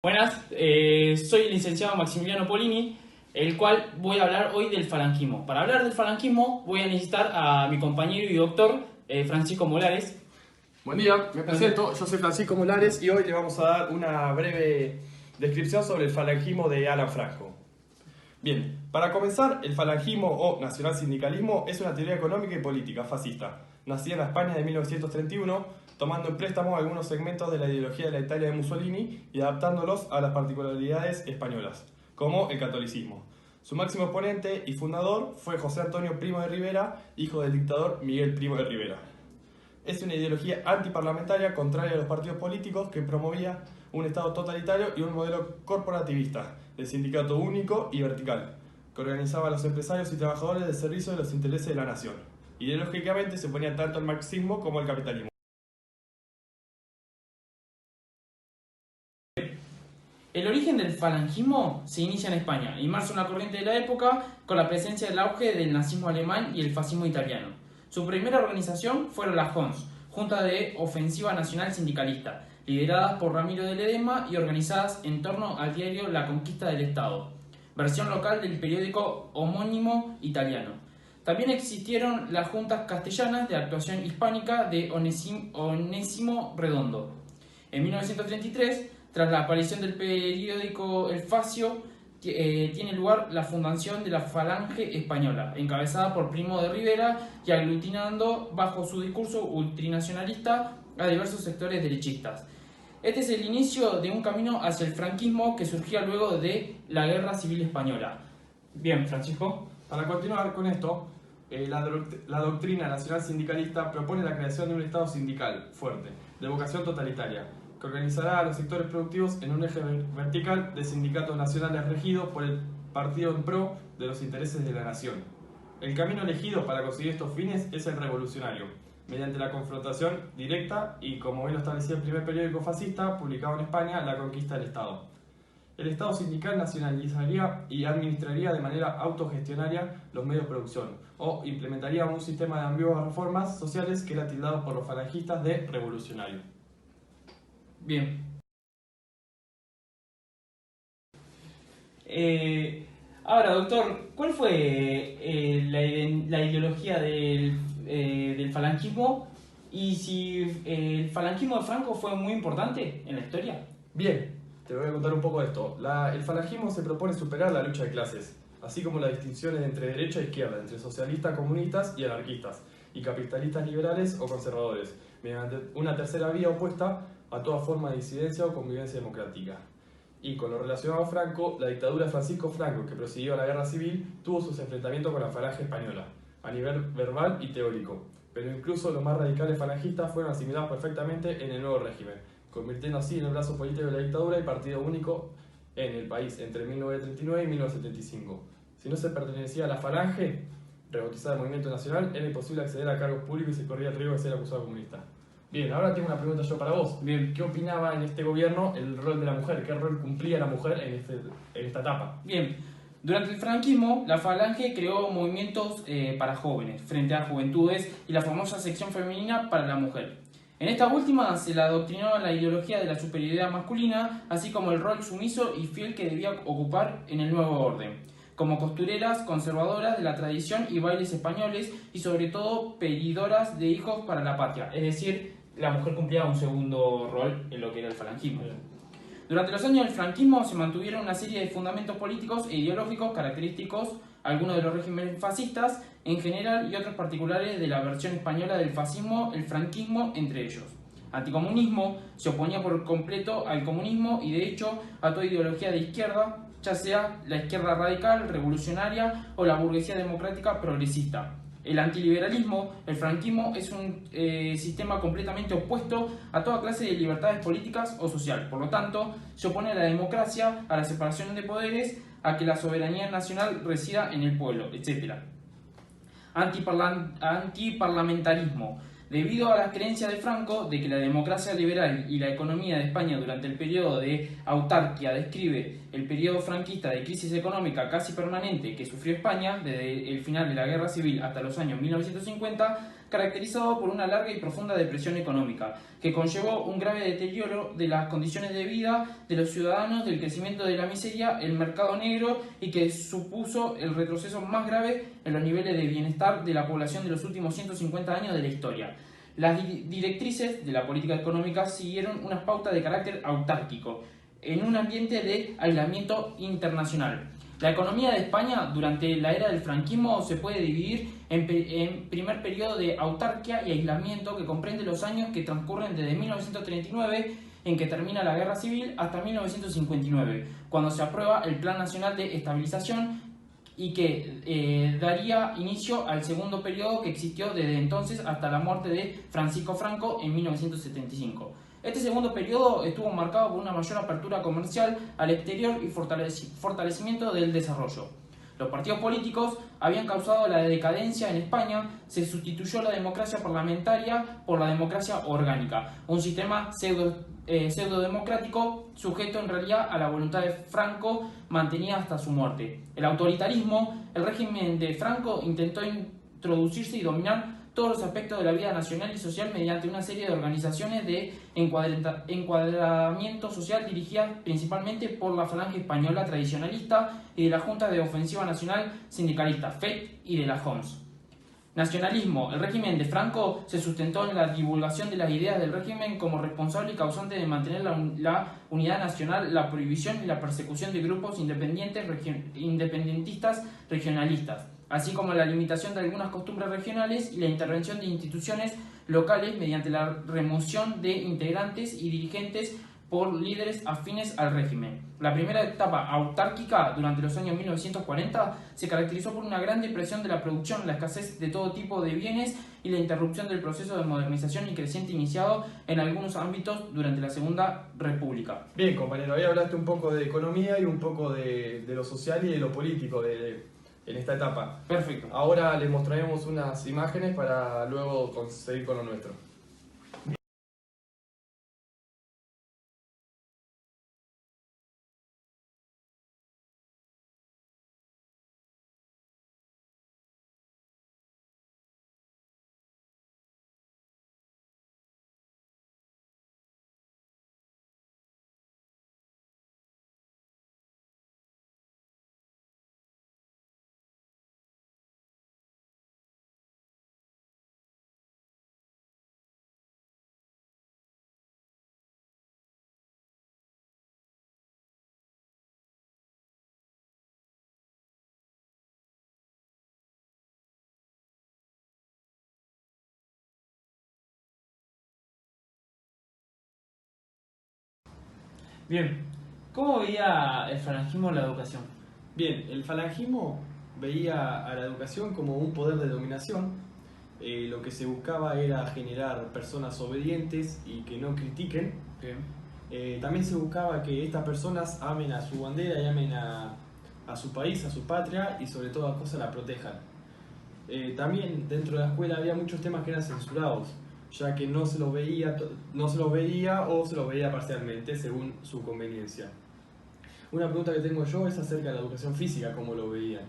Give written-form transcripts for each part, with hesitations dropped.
Buenas, soy el licenciado Maximiliano Polini, el cual voy a hablar hoy del falangismo. Para hablar del falangismo voy a necesitar a mi compañero y doctor Francisco Molares. Buen día, me presento, yo soy Francisco Molares y hoy le vamos a dar una breve descripción sobre el falangismo de Alan Franco. Bien, para comenzar, el falangismo o nacionalsindicalismo es una teoría económica y política fascista, nacida en la España de 1931, tomando en préstamo algunos segmentos de la ideología de la Italia de Mussolini y adaptándolos a las particularidades españolas, como el catolicismo. Su máximo exponente y fundador fue José Antonio Primo de Rivera, hijo del dictador Miguel Primo de Rivera. Es una ideología antiparlamentaria contraria a los partidos políticos que promovía un Estado totalitario y un modelo corporativista, de sindicato único y vertical, que organizaba a los empresarios y trabajadores del servicio de los intereses de la nación. Ideológicamente se oponía tanto al marxismo como al capitalismo. El origen del falangismo se inicia en España y marca una corriente de la época con la presencia del auge del nazismo alemán y el fascismo italiano. Su primera organización fueron las JONS, Junta de Ofensiva Nacional Sindicalista, lideradas por Ramiro de Ledesma y organizadas en torno al diario La Conquista del Estado, versión local del periódico homónimo italiano. También existieron las juntas castellanas de actuación hispánica de Onésimo Redondo. En 1933, tras la aparición del periódico El Facio, tiene lugar la fundación de la Falange Española, encabezada por Primo de Rivera y aglutinando bajo su discurso ultranacionalista a diversos sectores derechistas. Este es el inicio de un camino hacia el franquismo que surgía luego de la Guerra Civil Española. Bien, Francisco. Para continuar con esto, la doctrina nacional sindicalista propone la creación de un Estado sindical fuerte, de vocación totalitaria, que organizará a los sectores productivos en un eje vertical de sindicatos nacionales regidos por el partido en pro de los intereses de la nación. El camino elegido para conseguir estos fines es el revolucionario, mediante la confrontación directa y, como bien lo establecía el primer periódico fascista publicado en España, La Conquista del Estado. El Estado sindical nacionalizaría y administraría de manera autogestionaria los medios de producción, o implementaría un sistema de ambiguas reformas sociales que era tildado por los falangistas de revolucionario. Bien. Ahora, doctor, ¿cuál fue la ideología del falangismo y si el falangismo de Franco fue muy importante en la historia? Bien, te voy a contar un poco de esto. El falangismo se propone superar la lucha de clases, así como las distinciones entre derecha e izquierda, entre socialistas, comunistas y anarquistas, y capitalistas liberales o conservadores, mediante una tercera vía opuesta a toda forma de disidencia o convivencia democrática. Y con lo relacionado a Franco, la dictadura de Francisco Franco, que prosiguió la guerra civil, tuvo sus enfrentamientos con la falange española, a nivel verbal y teórico, pero incluso los más radicales falangistas fueron asimilados perfectamente en el nuevo régimen, convirtiendo así en el brazo político de la dictadura y partido único en el país entre 1939 y 1975. Si no se pertenecía a la falange, rebautizada Movimiento Nacional, era imposible acceder a cargos públicos y se corría el riesgo de ser acusado comunista. Bien, ahora tengo una pregunta yo para vos. Bien. ¿Qué opinaba en este gobierno el rol de la mujer? ¿Qué rol cumplía la mujer en esta etapa? Bien. Durante el franquismo, la Falange creó movimientos para jóvenes, frente a juventudes y la famosa sección femenina para la mujer. En esta última se la adoctrinaba la ideología de la superioridad masculina, así como el rol sumiso y fiel que debía ocupar en el nuevo orden, como costureras conservadoras de la tradición y bailes españoles y sobre todo pedidoras de hijos para la patria, es decir, la mujer cumplía un segundo rol en lo que era el falangismo. Durante los años del franquismo se mantuvieron una serie de fundamentos políticos e ideológicos característicos, algunos de los regímenes fascistas en general y otros particulares de la versión española del fascismo, el franquismo entre ellos. Anticomunismo se oponía por completo al comunismo y de hecho a toda ideología de izquierda, ya sea la izquierda radical, revolucionaria o la burguesía democrática progresista. El antiliberalismo, el franquismo, es un sistema completamente opuesto a toda clase de libertades políticas o social. Por lo tanto, se opone a la democracia, a la separación de poderes, a que la soberanía nacional resida en el pueblo, etc. Antiparlamentarismo. Debido a las creencias de Franco de que la democracia liberal y la economía de España durante el periodo de autarquía describe el periodo franquista de crisis económica casi permanente que sufrió España desde el final de la Guerra Civil hasta los años 1950, caracterizado por una larga y profunda depresión económica, que conllevó un grave deterioro de las condiciones de vida de los ciudadanos, del crecimiento de la miseria, el mercado negro y que supuso el retroceso más grave en los niveles de bienestar de la población de los últimos 150 años de la historia. Las directrices de la política económica siguieron unas pautas de carácter autárquico, en un ambiente de aislamiento internacional. La economía de España durante la era del franquismo se puede dividir en primer periodo de autarquía y aislamiento, que comprende los años que transcurren desde 1939, en que termina la guerra civil, hasta 1959, cuando se aprueba el Plan Nacional de Estabilización, y que daría inicio al segundo periodo, que existió desde entonces hasta la muerte de Francisco Franco en 1975. Este segundo periodo estuvo marcado por una mayor apertura comercial al exterior y fortalecimiento del desarrollo. Los partidos políticos habían causado la decadencia en España. Se sustituyó la democracia parlamentaria por la democracia orgánica, un sistema pseudo-democrático sujeto en realidad a la voluntad de Franco, mantenida hasta su muerte. El autoritarismo, el régimen de Franco intentó introducirse y dominar todos los aspectos de la vida nacional y social mediante una serie de organizaciones de encuadramiento social dirigidas principalmente por la Falange Española tradicionalista y de la Junta de Ofensiva Nacional Sindicalista, FET, y de la JONS. Nacionalismo. El régimen de Franco se sustentó en la divulgación de las ideas del régimen como responsable y causante de mantener la unidad nacional, la prohibición y la persecución de grupos independentistas regionalistas, así como la limitación de algunas costumbres regionales y la intervención de instituciones locales mediante la remoción de integrantes y dirigentes por líderes afines al régimen. La primera etapa autárquica, durante los años 1940, se caracterizó por una gran depresión de la producción, la escasez de todo tipo de bienes y la interrupción del proceso de modernización y creciente iniciado en algunos ámbitos durante la Segunda República. Bien, compañero, ahí hablaste un poco de economía y un poco de lo social y de lo político en esta etapa. Perfecto. Ahora les mostraremos unas imágenes para luego seguir con lo nuestro. Bien, ¿cómo veía el falangismo la educación? Bien, el falangismo veía a la educación como un poder de dominación. Lo que se buscaba era generar personas obedientes y que no critiquen. Bien. También se buscaba que estas personas amen a su bandera y amen a su país, a su patria y sobre todas cosas la protejan. También dentro de la escuela había muchos temas que eran censurados, ya que no se los veía o se los veía parcialmente según su conveniencia. Una pregunta que tengo yo es acerca de la educación física, ¿cómo lo veían?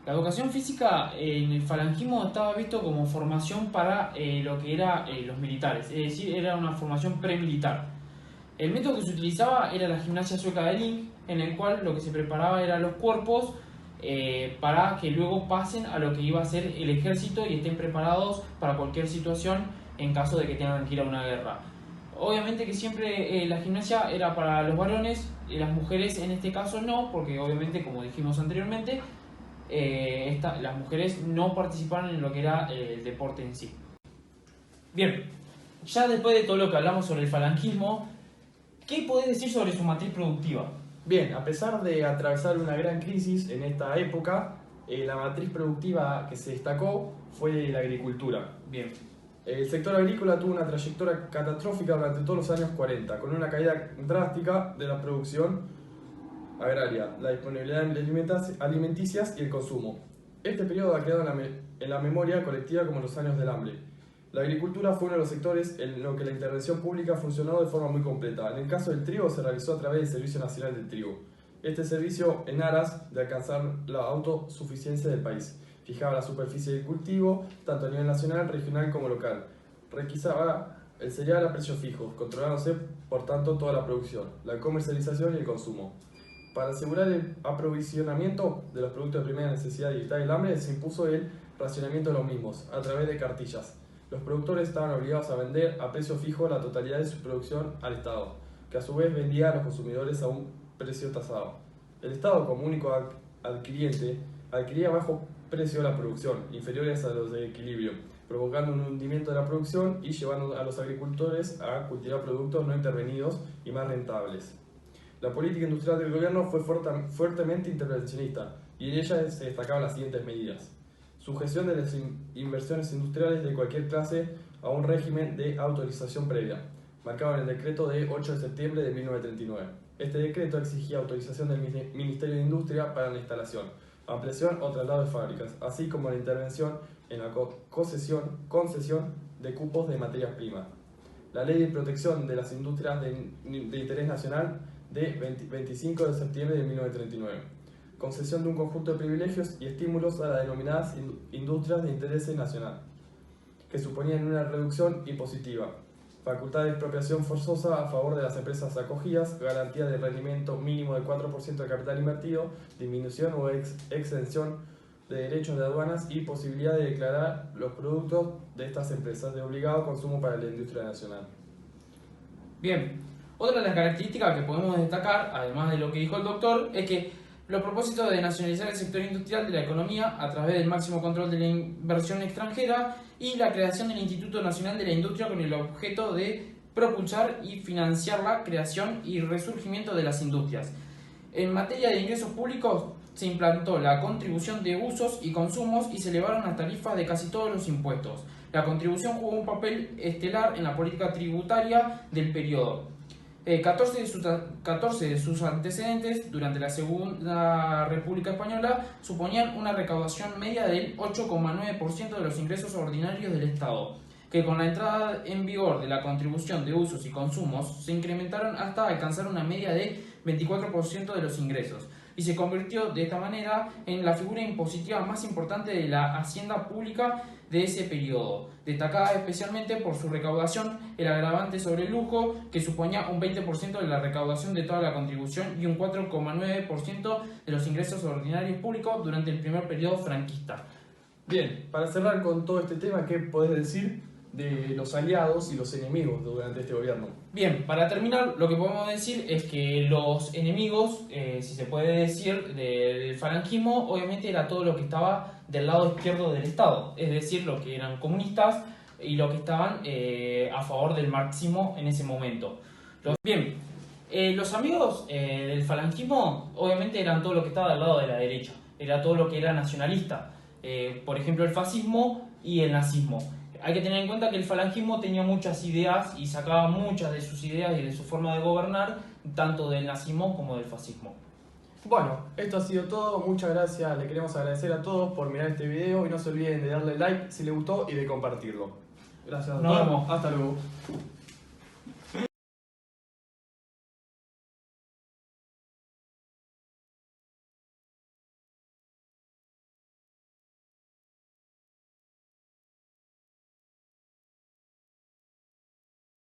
La educación física en el falangismo estaba visto como formación para lo que eran los militares, es decir, era una formación premilitar. El método que se utilizaba era la gimnasia sueca de Link, en el cual lo que se preparaba eran los cuerpos para que luego pasen a lo que iba a ser el ejército y estén preparados para cualquier situación en caso de que tengan que ir a una guerra. Obviamente que siempre la gimnasia era para los varones, y las mujeres en este caso no, porque obviamente, como dijimos anteriormente, las mujeres no participaron en lo que era el deporte en sí. Bien, ya después de todo lo que hablamos sobre el falangismo, ¿qué podés decir sobre su matriz productiva? Bien, a pesar de atravesar una gran crisis en esta época, la matriz productiva que se destacó fue la agricultura. Bien. El sector agrícola tuvo una trayectoria catastrófica durante todos los años 40, con una caída drástica de la producción agraria, la disponibilidad de alimenticias y el consumo. Este periodo ha quedado en la memoria colectiva como los años del hambre. La agricultura fue uno de los sectores en los que la intervención pública funcionó de forma muy completa. En el caso del trigo se realizó a través del Servicio Nacional del Trigo. Este servicio en aras de alcanzar la autosuficiencia del país. fijaba la superficie de cultivo, tanto a nivel nacional, regional como local. Requisaba el cereal a precios fijos, controlándose por tanto toda la producción, la comercialización y el consumo. Para asegurar el aprovisionamiento de los productos de primera necesidad y evitar el hambre, se impuso el racionamiento de los mismos, a través de cartillas. Los productores estaban obligados a vender a precio fijo la totalidad de su producción al Estado, que a su vez vendía a los consumidores a un precio tasado. El Estado, como único adquiriente, adquiría a bajo precio la producción, inferiores a los de equilibrio, provocando un hundimiento de la producción y llevando a los agricultores a cultivar productos no intervenidos y más rentables. La política industrial del gobierno fue fuertemente intervencionista y en ella se destacaban las siguientes medidas: sujeción de las inversiones industriales de cualquier clase a un régimen de autorización previa, marcado en el decreto de 8 de septiembre de 1939. Este decreto exigía autorización del Ministerio de Industria para la instalación, ampliación o traslado de fábricas, así como la intervención en la concesión de cupos de materias primas. La Ley de Protección de las Industrias de Interés Nacional de 25 de septiembre de 1939. Concesión de un conjunto de privilegios y estímulos a las denominadas industrias de interés nacional, que suponían una reducción impositiva, facultad de expropiación forzosa a favor de las empresas acogidas, garantía de rendimiento mínimo del 4% del capital invertido, disminución o exención de derechos de aduanas y posibilidad de declarar los productos de estas empresas de obligado consumo para la industria nacional. Bien, otra de las características que podemos destacar, además de lo que dijo el doctor, es que los propósitos de nacionalizar el sector industrial de la economía a través del máximo control de la inversión extranjera y la creación del Instituto Nacional de la Industria con el objeto de propulsar y financiar la creación y resurgimiento de las industrias. En materia de ingresos públicos se implantó la contribución de usos y consumos y se elevaron las tarifas de casi todos los impuestos. La contribución jugó un papel estelar en la política tributaria del periodo. 14 de sus antecedentes durante la Segunda República Española suponían una recaudación media del 8,9% de los ingresos ordinarios del Estado, que con la entrada en vigor de la contribución de usos y consumos se incrementaron hasta alcanzar una media de 24% de los ingresos, y se convirtió de esta manera en la figura impositiva más importante de la hacienda pública de ese periodo, destacada especialmente por su recaudación, el agravante sobre el lujo, que suponía un 20% de la recaudación de toda la contribución y un 4,9% de los ingresos ordinarios públicos durante el primer periodo franquista. Bien, para cerrar con todo este tema, ¿qué podés decir de los aliados y los enemigos durante este gobierno? Bien, para terminar, lo que podemos decir es que los enemigos, si se puede decir, del falangismo, obviamente era todo lo que estaba del lado izquierdo del Estado, es decir, los que eran comunistas y los que estaban a favor del marxismo en ese momento. Los amigos del falangismo, obviamente, eran todo lo que estaba del lado de la derecha, era todo lo que era nacionalista, por ejemplo, el fascismo y el nazismo. Hay que tener en cuenta que el falangismo tenía muchas ideas y sacaba muchas de sus ideas y de su forma de gobernar, tanto del nazismo como del fascismo. Bueno, esto ha sido todo. Muchas gracias. Le queremos agradecer a todos por mirar este video y no se olviden de darle like si les gustó y de compartirlo. Gracias a todos. Nos vemos. Hasta luego.